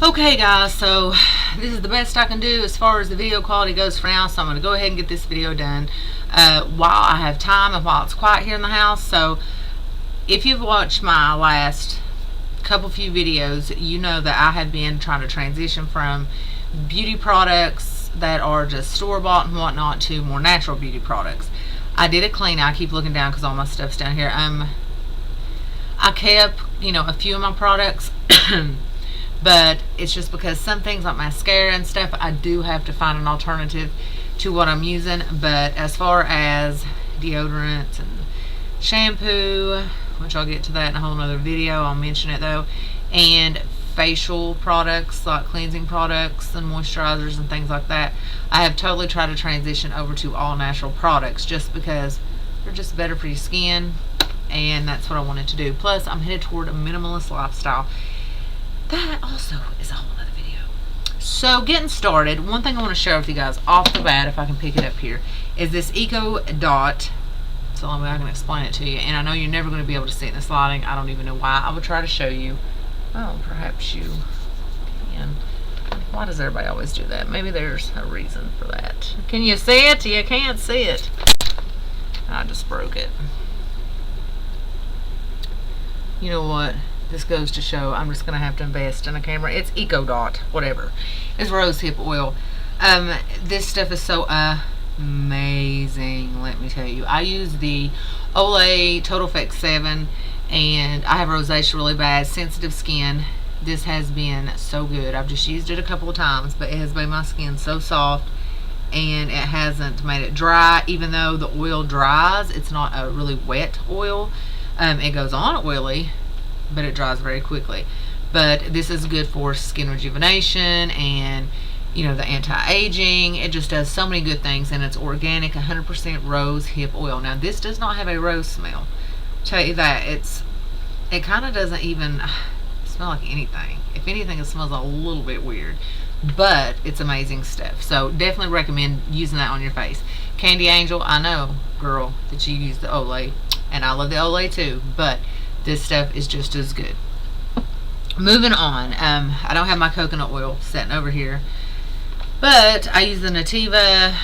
Okay guys, so this is the best I can do as far as the video quality goes for now, so I'm going to go ahead and get this video done while I have time and while it's quiet here in the house. So if you've watched my last few videos, you know that I have been trying to transition from beauty products that are just store-bought and whatnot to more natural beauty products. I did a clean. I keep looking down because all my stuff's down here. I kept, a few of my products but it's just because some things like mascara and stuff, I do have to find an alternative to what I'm using. But as far as deodorants and shampoo, which I'll get to that in a whole nother video, I'll mention it though, and facial products like cleansing products and moisturizers and things like that, I have totally tried to transition over to all natural products just because they're just better for your skin, and that's what I wanted to do. Plus I'm headed toward a minimalist lifestyle. That also is a whole other video. So getting started, one thing I want to share with you guys off the bat, if I can pick it up here, is this Eco Dot. It's the only way I can explain it to you, and I know you're never going to be able to see it in this lighting. I don't even know why. I will try to show you. Oh, perhaps you can. Why does everybody always do that? Maybe there's a reason for that. Can you see it? You can't see it. I just broke it. You know what? This goes to show I'm just going to have to invest in a camera. It's Eco Dot, whatever. It's rosehip oil. This stuff is so amazing, let me tell you. I use the Olay Total Effect 7, and I have rosacea really bad, sensitive skin. This has been so good. I've just used it a couple of times, but it has made my skin so soft, and it hasn't made it dry. Even though the oil dries, it's not a really wet oil. It goes on oily, but it dries very quickly. But this is good for skin rejuvenation and the anti-aging. It just does so many good things, and it's organic, 100% rose hip oil. Now this does not have a rose smell. Tell you that. It kind of doesn't even smell like anything. If anything, it smells a little bit weird, but it's amazing stuff. So definitely recommend using that on your face. Candy Angel, I know, girl, that you use the Olay, and I love the Olay too, but this stuff is just as good. Moving on, I don't have my coconut oil sitting over here, but I use the Nativa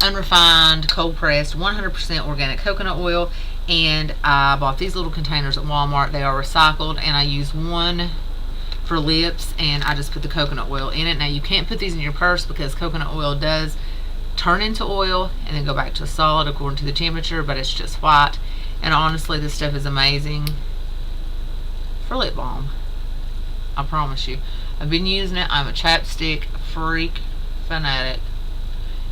unrefined, cold pressed, 100% organic coconut oil, and I bought these little containers at Walmart. They are recycled, and I use one for lips, and I just put the coconut oil in it. Now you can't put these in your purse because coconut oil does turn into oil and then go back to a solid according to the temperature, but it's just white. And honestly, this stuff is amazing for lip balm. I promise you. I've been using it. I'm a chapstick freak fanatic,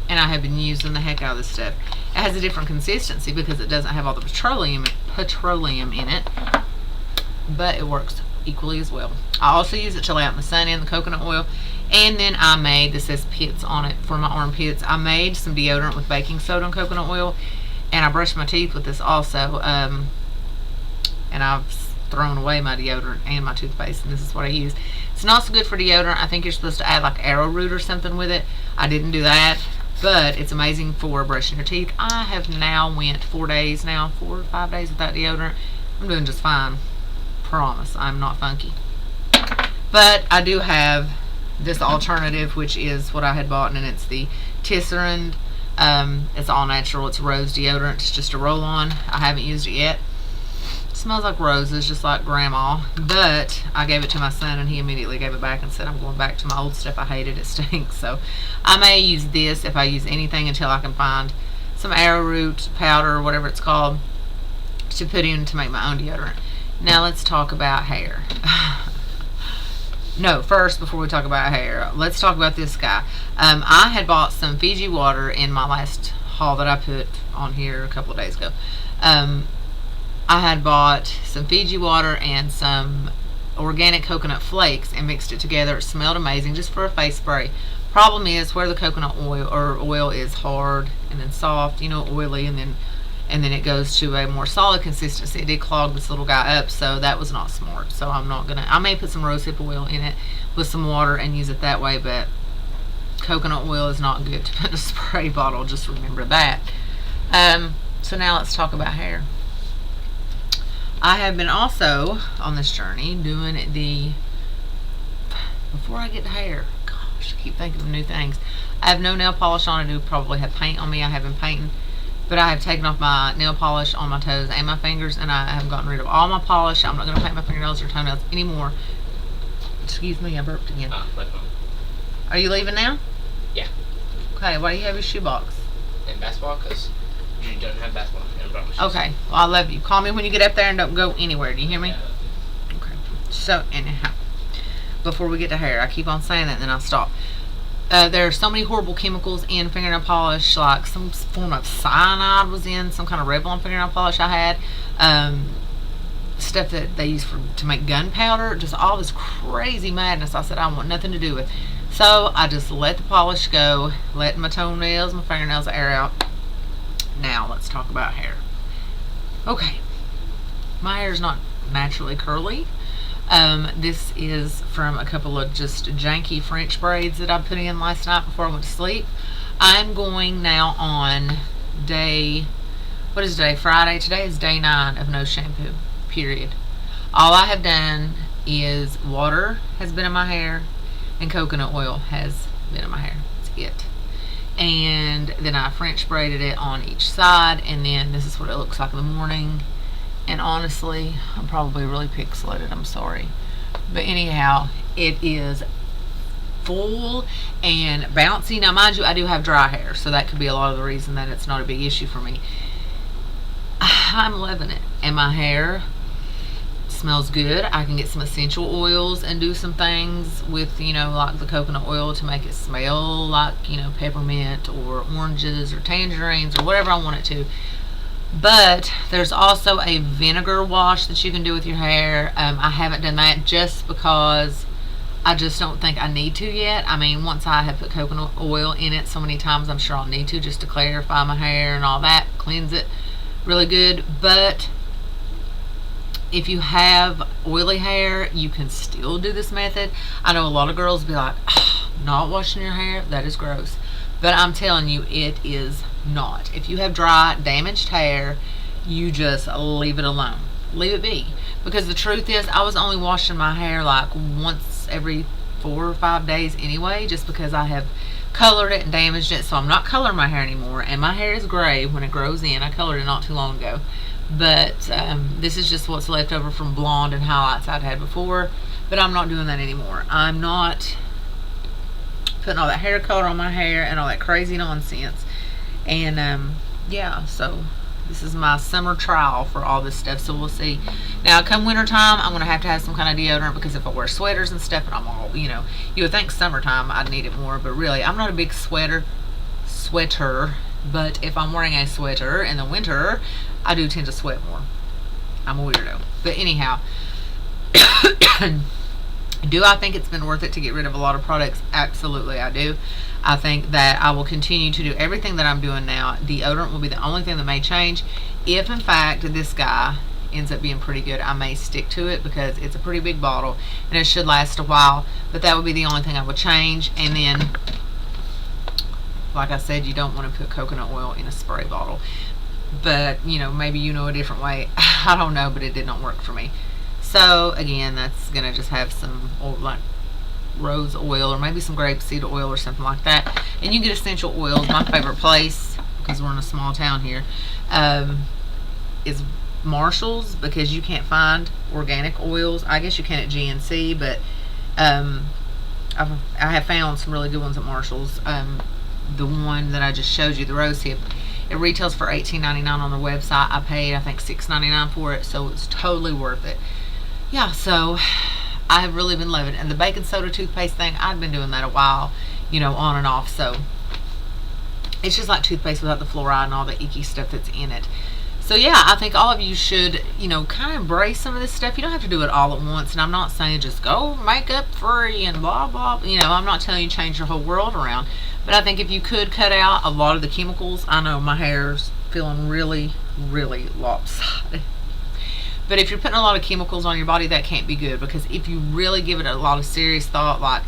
and I have been using the heck out of this stuff. It has a different consistency because it doesn't have all the petroleum in it, but it works equally as well. I also use it to lay out in the sun in the coconut oil. And then I made, this says pits on it for my armpits, I made some deodorant with baking soda and coconut oil, and I brushed my teeth with this also, and I've thrown away my deodorant and my toothpaste, and this is what I use. It's not so good for deodorant. I think you're supposed to add like arrowroot or something with it. I didn't do that, but it's amazing for brushing your teeth. I have now went 4 days now, 4 or 5 days without deodorant. I'm doing just fine. Promise, I'm not funky. But I do have this alternative, which is what I had bought, and it's the Tisserand. It's all natural. It's rose deodorant. It's just a roll-on. I haven't used it yet. It smells like roses, just like grandma, but I gave it to my son, and he immediately gave it back and said, I'm going back to my old stuff. I hate it. It stinks. So I may use this if I use anything until I can find some arrowroot powder or whatever it's called to put in to make my own deodorant. Now let's talk about hair. No, first, before we talk about hair, let's talk about this guy. I had bought some Fiji water in my last haul that I put on here a couple of days ago. I had bought some Fiji water and some organic coconut flakes and mixed it together. It smelled amazing, just for a face spray. Problem is, where the coconut oil is hard and then soft, oily, and then it goes to a more solid consistency. It did clog this little guy up, so that was not smart. So I may put some rosehip oil in it with some water and use it that way, but coconut oil is not good to put in a spray bottle. Just remember that. So now let's talk about hair. I have been also on this journey doing the before I get to hair, gosh, I keep thinking of new things. I have no nail polish on. I do probably have paint on me. I have been painting, but I have taken off my nail polish on my toes and my fingers, and I have gotten rid of all my polish. I'm not going to paint my fingernails or toenails anymore. Excuse me, I burped again. Are you leaving now? Yeah. Okay, why do you have your shoebox? In basketball, because you don't have basketball. Okay, well, I love you. Call me when you get up there and don't go anywhere. Do you hear me? Yeah. Okay. So, anyhow, before we get to hair, I keep on saying that and then I'll stop. There are so many horrible chemicals in fingernail polish, like some form of cyanide was in some kind of Revlon fingernail polish I had. Stuff that they use to make gunpowder, just all this crazy madness. I said I want nothing to do with. So I just let the polish go, let my toenails, my fingernails air out. Now let's talk about hair. Okay, my hair is not naturally curly. This is from a couple of just janky French braids that I put in last night before I went to sleep. I'm going now on day, what is today? Friday. Today is day 9 of no shampoo, period. All I have done is water has been in my hair and coconut oil has been in my hair. That's it. And then I French braided it on each side, and then this is what it looks like in the morning. And honestly, I'm probably really pixelated, I'm sorry. But anyhow, it is full and bouncy. Now mind you, I do have dry hair, so that could be a lot of the reason that it's not a big issue for me. I'm loving it. And my hair smells good. I can get some essential oils and do some things with, you know, like the coconut oil to make it smell like, you know, peppermint or oranges or tangerines or whatever I want it to. But there's also a vinegar wash that you can do with your hair. I haven't done that just because I just don't think I need to yet. I mean, once I have put coconut oil in it so many times, I'm sure I'll need to, just to clarify my hair and all that, cleanse it really good. But if you have oily hair, you can still do this method. I know a lot of girls be like, oh, not washing your hair, that is gross. But I'm telling you, it is not. If you have dry, damaged hair, you just leave it alone. Leave it be. Because the truth is, I was only washing my hair like once every 4 or 5 days anyway, just because I have colored it and damaged it. So I'm not coloring my hair anymore. And my hair is gray when it grows in. I colored it not too long ago. But this is just what's left over from blonde and highlights I'd had before. But I'm not doing that anymore. I'm not putting all that hair color on my hair and all that crazy nonsense. And yeah, so this is my summer trial for all this stuff, so we'll see. Now come winter time, I'm gonna have to have some kind of deodorant, because if I wear sweaters and stuff and I'm all, you know, you would think summertime I'd need it more, but really I'm not a big sweater. But if I'm wearing a sweater in the winter, I do tend to sweat more. I'm a weirdo. But anyhow, do I think it's been worth it to get rid of a lot of products? Absolutely, I do. I think that I will continue to do everything that I'm doing now. Deodorant will be the only thing that may change. If, in fact, this guy ends up being pretty good, I may stick to it, because it's a pretty big bottle and it should last a while. But that would be the only thing I would change. And then, like I said, you don't want to put coconut oil in a spray bottle. But, you know, maybe you know a different way. I don't know, but it did not work for me. So again, that's gonna just have some oil, like rose oil or maybe some grapeseed oil or something like that. And you get essential oils. My favorite place, because we're in a small town here, is Marshall's, because you can't find organic oils. I guess you can at GNC, but I have found some really good ones at Marshall's. The one that I just showed you, the rose hip, it retails for $18.99 on their website. I paid, I think, $6.99 for it, so it's totally worth it. Yeah, so I have really been loving it. And the baking soda toothpaste thing, I've been doing that a while, you know, on and off. So it's just like toothpaste without the fluoride and all the icky stuff that's in it. So yeah, I think all of you should, you know, kind of embrace some of this stuff. You don't have to do it all at once. And I'm not saying just go makeup free and blah, blah. You know, I'm not telling you change your whole world around. But I think if you could cut out a lot of the chemicals, I know my hair's feeling really, really lopsided. But if you're putting a lot of chemicals on your body, that can't be good, because if you really give it a lot of serious thought, like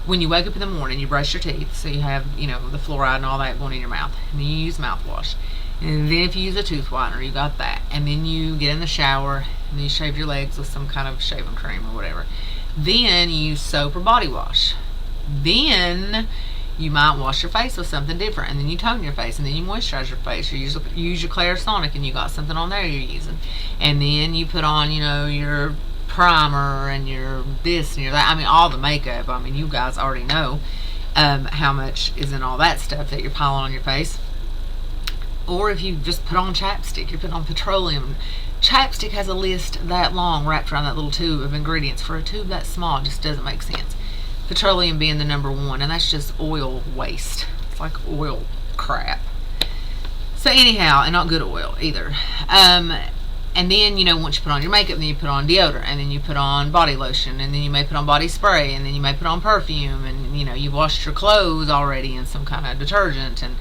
when you wake up in the morning, you brush your teeth, so you have, you know, the fluoride and all that going in your mouth, and then you use mouthwash, and then if you use a tooth whitener, you got that, and then you get in the shower, and then you shave your legs with some kind of shaving cream or whatever. Then you use soap or body wash. Then you might wash your face with something different, and then you tone your face, and then you moisturize your face. You use your Clarisonic, and you got something on there you're using, and then you put on, your primer and your this and your that. I mean, all the makeup. I mean, you guys already know how much is in all that stuff that you're piling on your face. Or if you just put on chapstick, you're putting on petroleum. Chapstick has a list that long wrapped around that little tube of ingredients. For a tube that small, it just doesn't make sense. Petroleum being the number one, and that's just oil waste. It's like oil crap. So anyhow, and not good oil either. And then, once you put on your makeup, then you put on deodorant, and then you put on body lotion, and then you may put on body spray, and then you may put on perfume, and you've washed your clothes already in some kind of detergent, and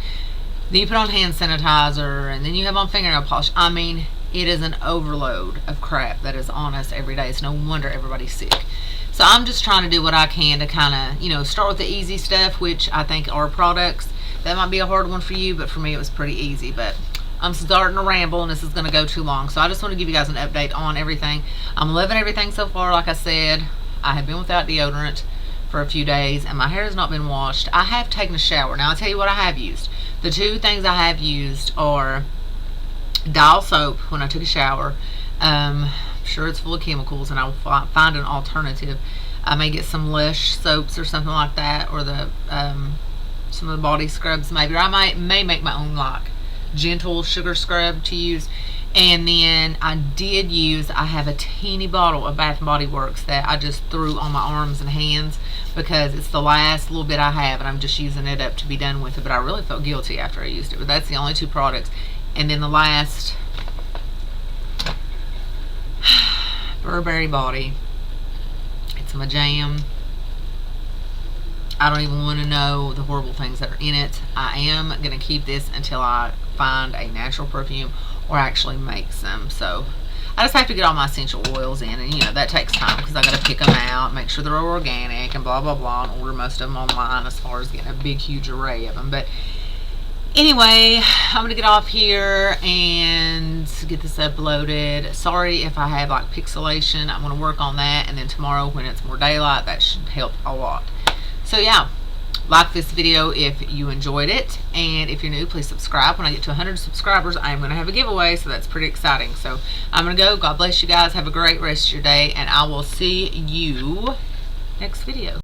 then you put on hand sanitizer, and then you have on fingernail polish. I mean, it is an overload of crap that is on us every day. It's no wonder everybody's sick. So I'm just trying to do what I can to kind of, start with the easy stuff, which I think are products. That might be a hard one for you, but for me it was pretty easy. But I'm starting to ramble, and this is going to go too long. So I just want to give you guys an update on everything. I'm loving everything so far. Like I said, I have been without deodorant for a few days, and my hair has not been washed. I have taken a shower. Now I'll tell you what I have used. The two things I have used are Dial soap when I took a shower. I'm sure it's full of chemicals, and I will find an alternative. I may get some Lush soaps or something like that, or the some of the body scrubs maybe, or I may make my own like gentle sugar scrub to use. And then I have a teeny bottle of Bath & Body Works that I just threw on my arms and hands because it's the last little bit I have, and I'm just using it up to be done with it. But I really felt guilty after I used it. But that's the only two products. And then the last, Burberry Body. It's my jam. I don't even want to know the horrible things that are in it. I am going to keep this until I find a natural perfume or actually make some. So I just have to get all my essential oils in, and that takes time because I got to pick them out, make sure they're organic, and blah blah blah, and order most of them online as far as getting a big huge array of them. But anyway, I'm gonna get off here and get this uploaded. Sorry if I have like pixelation. I'm gonna work on that, and then tomorrow when it's more daylight, that should help a lot. So yeah, like this video if you enjoyed it, and if you're new, please subscribe. When I get to 100 subscribers, I'm going to have a giveaway, so that's pretty exciting. So I'm going to go. God bless you guys. Have a great rest of your day, and I will see you next video.